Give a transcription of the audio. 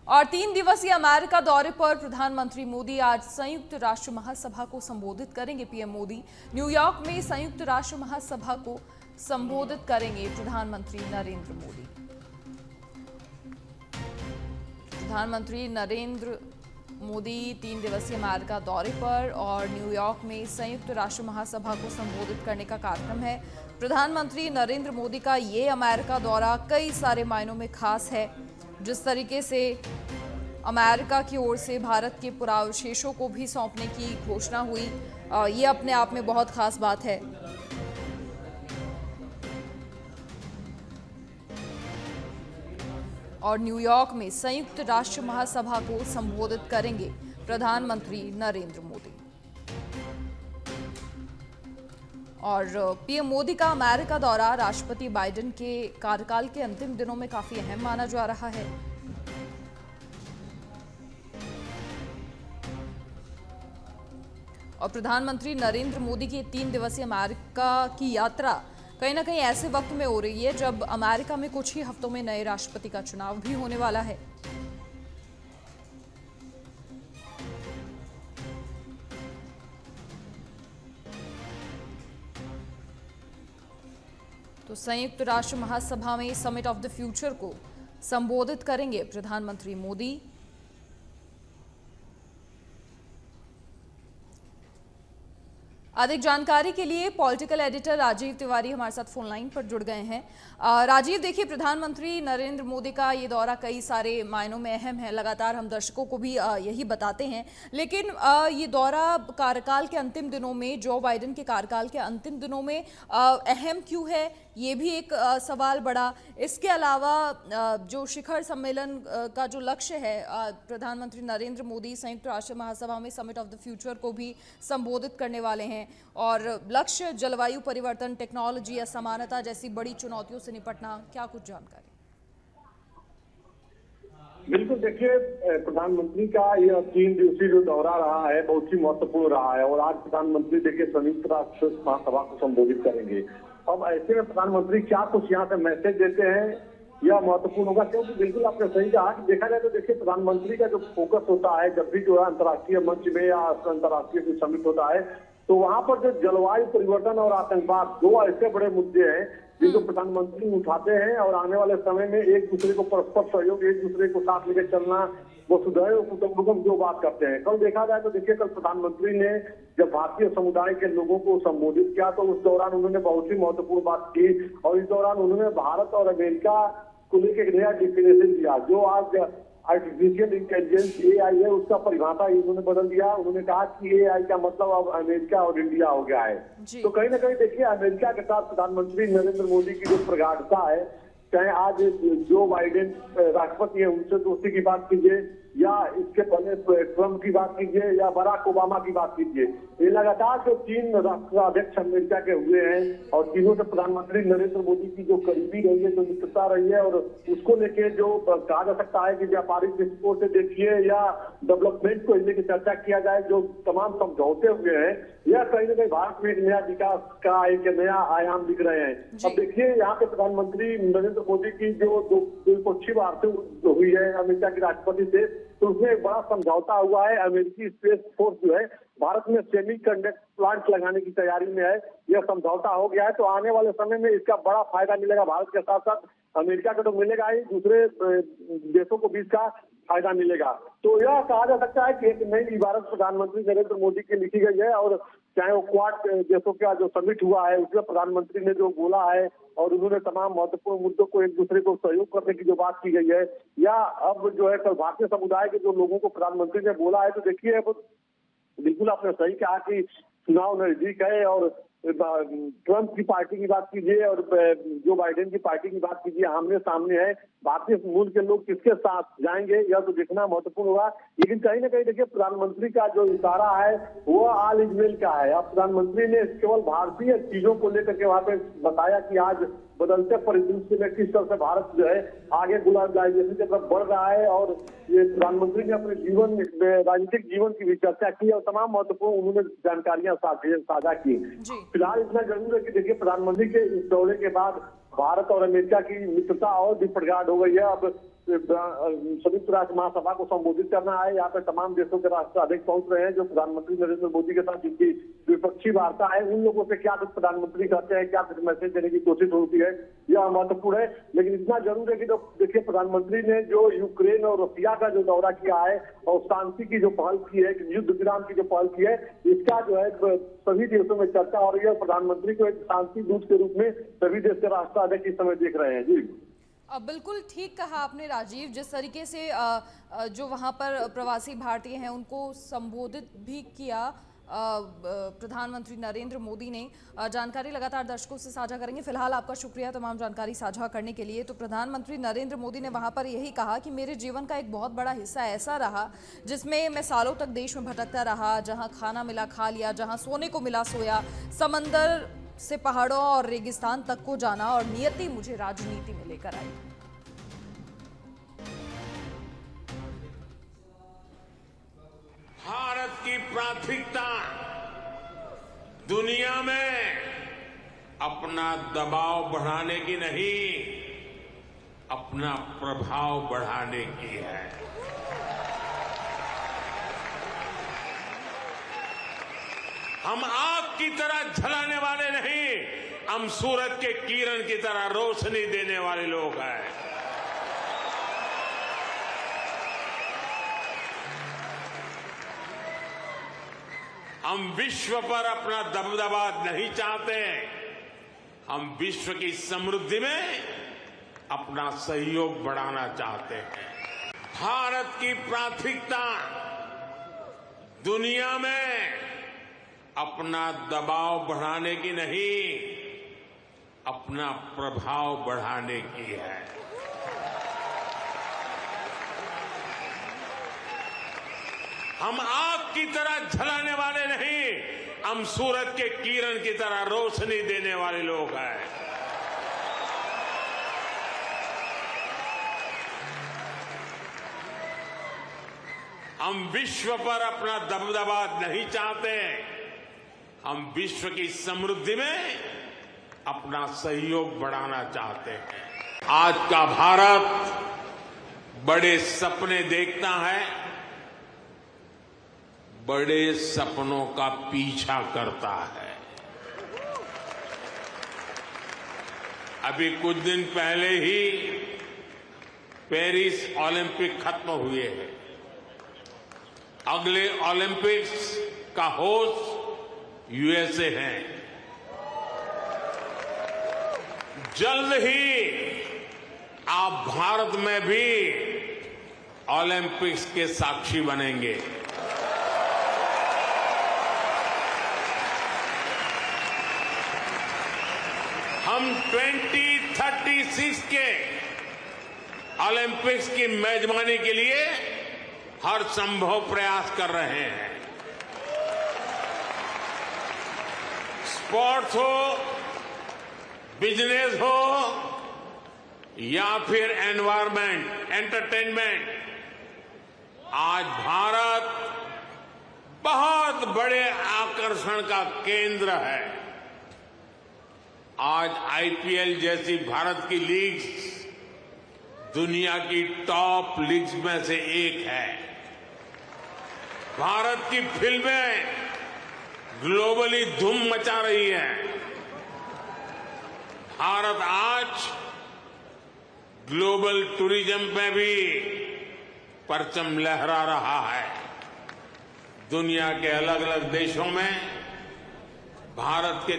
और 3 दिवसीय अमेरिका दौरे पर प्रधानमंत्री मोदी आज संयुक्त राष्ट्र महासभा को संबोधित करेंगे। पीएम मोदी न्यूयॉर्क में संयुक्त राष्ट्र महासभा को संबोधित करेंगे प्रधानमंत्री नरेंद्र मोदी। प्रधानमंत्री नरेंद्र मोदी 3 दिवसीय अमेरिका दौरे पर और न्यूयॉर्क में संयुक्त राष्ट्र महासभा को संबोधित करने का कार्यक्रम है। प्रधानमंत्री नरेंद्र मोदी का ये अमेरिका दौरा कई सारे मायनों में खास है। जिस तरीके से अमेरिका की ओर से भारत के पुरावशेषों को भी सौंपने की घोषणा हुई, ये अपने आप में बहुत खास बात है। और न्यूयॉर्क में संयुक्त राष्ट्र महासभा को संबोधित करेंगे प्रधानमंत्री नरेंद्र मोदी। और पीएम मोदी का अमेरिका दौरा राष्ट्रपति बाइडेन के कार्यकाल के अंतिम दिनों में काफी अहम माना जा रहा है। और प्रधानमंत्री नरेंद्र मोदी की 3 दिवसीय अमेरिका की यात्रा कहीं ना कहीं ऐसे वक्त में हो रही है जब अमेरिका में कुछ ही हफ्तों में नए राष्ट्रपति का चुनाव भी होने वाला है। तो संयुक्त राष्ट्र महासभा में समिट ऑफ द फ्यूचर को संबोधित करेंगे प्रधानमंत्री मोदी। अधिक जानकारी के लिए पॉलिटिकल एडिटर राजीव तिवारी हमारे साथ फोन लाइन पर जुड़ गए हैं। राजीव, देखिए, प्रधानमंत्री नरेंद्र मोदी का ये दौरा कई सारे मायनों में अहम है, लगातार हम दर्शकों को भी यही बताते हैं, लेकिन ये दौरा कार्यकाल के अंतिम दिनों में, जो बाइडेन के कार्यकाल के अंतिम दिनों में अहम क्यों है, ये भी एक सवाल बड़ा। इसके अलावा जो शिखर सम्मेलन का जो लक्ष्य है, प्रधानमंत्री नरेंद्र मोदी संयुक्त राष्ट्र महासभा में समिट ऑफ द फ्यूचर को भी संबोधित करने वाले हैं और लक्ष्य जलवायु परिवर्तन, टेक्नोलॉजी, असमानता जैसी बड़ी चुनौतियों से निपटना। क्या कुछ जानकारी? बिल्कुल, देखिए, प्रधानमंत्री का यह 3 दिवसीय जो दौरा रहा है बहुत ही महत्वपूर्ण रहा है और आज प्रधानमंत्री देखिए संयुक्त राष्ट्र महासभा को संबोधित करेंगे। अब ऐसे में प्रधानमंत्री क्या कुछ यहाँ से मैसेज देते हैं यह महत्वपूर्ण होगा, क्योंकि बिल्कुल आपने सही कहा कि देखा जाए तो देखिए प्रधानमंत्री का जो फोकस होता है जब भी जो है अंतर्राष्ट्रीय मंच में या अंतर्राष्ट्रीय कोई समिट होता है तो वहां पर जो जलवायु परिवर्तन और आतंकवाद, दो ऐसे बड़े मुद्दे हैं जिनको प्रधानमंत्री उठाते हैं और आने वाले समय में एक दूसरे को परस्पर सहयोग, एक दूसरे को साथ लेकर चलना, वसुधैव कुटुंबकम जो बात करते हैं। कल देखा जाए तो देखिए कल प्रधानमंत्री ने जब भारतीय समुदाय के लोगों को संबोधित किया तो उस दौरान उन्होंने बहुत ही महत्वपूर्ण बात की और इस दौरान उन्होंने भारत और अमेरिका को लेकर एक नया डिफिनेशन दिया। जो आज आर्टिफिशियल इंटेलिजेंस AI है उसका परिभाषा उन्होंने बदल दिया। उन्होंने कहा कि AI का मतलब अब अमेरिका और इंडिया हो गया है। तो कहीं ना कहीं देखिए अमेरिका के साथ प्रधानमंत्री नरेंद्र मोदी की जो प्रगाढ़ता है, चाहे आज जो बाइडेन राष्ट्रपति है उनसे दोस्ती की बात कीजिए या इसके पहले ट्रंप की बात कीजिए या बराक ओबामा की बात कीजिए, ये लगातार जो 3 राष्ट्राध्यक्ष अमेरिका के हुए हैं और तीनों से प्रधानमंत्री नरेंद्र मोदी की जो करीबी रही है, जो मित्रता रही है और उसको लेके जो कहा जा सकता है कि व्यापारिक दृष्टिकोण से देखिए या डेवलपमेंट को लेकर चर्चा किया जाए, जो तमाम समझौते हुए हैं, यह कहीं ना कहीं भारत में एक नया विकास का एक नया आयाम दिख रहे हैं। अब देखिए यहाँ पे प्रधानमंत्री नरेंद्र मोदी की जो द्विपक्षीय वार्ता हुई है अमेरिका के राष्ट्रपति से, तो उसमें एक बड़ा समझौता हुआ है। अमेरिकी स्पेस फोर्स जो है भारत में सेमीकंडक्टर प्लांट लगाने की तैयारी में है, यह समझौता हो गया है। तो आने वाले समय में इसका बड़ा फायदा मिलेगा भारत के साथ साथ अमेरिका को तो मिलेगा ही, दूसरे देशों को भी इसका फायदा मिलेगा। तो यह कहा जा सकता है कि एक नई इबारत प्रधानमंत्री नरेंद्र मोदी की लिखी गई है और चाहे वो क्वाड देशों का जो समिट हुआ है उसमें प्रधानमंत्री ने जो बोला है और उन्होंने तमाम महत्वपूर्ण मुद्दों को एक दूसरे को सहयोग करने की जो बात की गई है, या अब जो है कल भारतीय समुदाय के जो लोगों को प्रधानमंत्री ने बोला है, तो देखिए अब बिल्कुल आपने सही कहा कि चुनाव नजदीक है और ट्रंप की पार्टी की बात कीजिए और जो बाइडेन की पार्टी की बात कीजिए, आमने सामने है। भारतीय मूल के लोग किसके साथ जाएंगे यह तो देखना महत्वपूर्ण होगा, लेकिन कहीं ना कहीं देखिए प्रधानमंत्री का जो इशारा है वो ऑल इज वेल का है। अब प्रधानमंत्री ने केवल भारतीय चीजों को लेकर के वहां पे बताया कि आज बदलते परिदृश्य में किस तरह से भारत जो है आगे ग्लोबलाइजेशन की तरफ बढ़ रहा है और ये प्रधानमंत्री ने अपने जीवन राजनीतिक जीवन की भी चर्चा की और तमाम महत्वपूर्ण उन्होंने जानकारियां साझा की। फिलहाल इतना जरूर है कि देखिए प्रधानमंत्री के इस दौरे के बाद भारत और अमेरिका की मित्रता और भी प्रगाढ़ हो गई है। अब संयुक्त राष्ट्र महासभा को संबोधित करना है। यहाँ पे तमाम देशों के राष्ट्राध्यक्ष पहुंच रहे हैं, जो प्रधानमंत्री नरेंद्र मोदी के साथ जिनकी द्विपक्षीय वार्ता है, उन लोगों से क्या कुछ प्रधानमंत्री कहते हैं, क्या कुछ मैसेज देने की कोशिश होती है, यह महत्वपूर्ण है। लेकिन इतना जरूर है कि जो देखिए प्रधानमंत्री ने जो यूक्रेन और रसिया का जो दौरा किया है और शांति की जो पहल की है, युद्ध विराम की जो पहल की है, इसका जो है सभी देशों में चर्चा हो रही है। प्रधानमंत्री को एक शांति दूत के रूप में सभी देश के राष्ट्राध्यक्ष इस समय देख रहे हैं। जी बिल्कुल ठीक कहा आपने राजीव। जिस तरीके से जो वहाँ पर प्रवासी भारतीय हैं उनको संबोधित भी किया प्रधानमंत्री नरेंद्र मोदी ने, जानकारी लगातार दर्शकों से साझा करेंगे। फिलहाल आपका शुक्रिया तमाम जानकारी साझा करने के लिए। तो प्रधानमंत्री नरेंद्र मोदी ने वहाँ पर यही कहा कि मेरे जीवन का एक बहुत बड़ा हिस्सा ऐसा रहा जिसमें मैं सालों तक देश में भटकता रहा, जहाँ खाना मिला खा लिया, जहाँ सोने को मिला सोया, समंदर से पहाड़ों और रेगिस्तान तक को जाना, और नियति मुझे राजनीति में लेकर आई। भारत की प्राथमिकता दुनिया में अपना दबाव बढ़ाने की नहीं, अपना प्रभाव बढ़ाने की है। हम आग की तरह जलाने वाले नहीं, हम सूरज के किरण की तरह रोशनी देने वाले लोग हैं। हम विश्व पर अपना दबदबा नहीं चाहते, हम विश्व की समृद्धि में अपना सहयोग बढ़ाना चाहते हैं। भारत की प्राथमिकता दुनिया में अपना दबाव बढ़ाने की नहीं, अपना प्रभाव बढ़ाने की है। हम आग की तरह जलाने वाले नहीं, हम सूरज के किरण की तरह रोशनी देने वाले लोग हैं। हम विश्व पर अपना दबदबा नहीं चाहते, हम विश्व की समृद्धि में अपना सहयोग बढ़ाना चाहते हैं। आज का भारत बड़े सपने देखता है, बड़े सपनों का पीछा करता है। अभी कुछ दिन पहले ही पेरिस ओलंपिक खत्म हुए हैं। अगले ओलंपिक्स का होस्ट यूएसए है। जल्द ही आप भारत में भी ओलंपिक्स के साक्षी बनेंगे। हम 2036 के ओलंपिक्स की मेजबानी के लिए हर संभव प्रयास कर रहे हैं। स्पोर्ट्स हो, बिजनेस हो या फिर एनवायरमेंट, एंटरटेनमेंट, आज भारत बहुत बड़े आकर्षण का केंद्र है। आज आईपीएल जैसी भारत की लीग्स दुनिया की टॉप लीग्स में से एक है। भारत की फिल्में ग्लोबली धूम मचा रही है। भारत आज ग्लोबल टूरिज्म में भी परचम लहरा रहा है। दुनिया के अलग अलग देशों में भारत के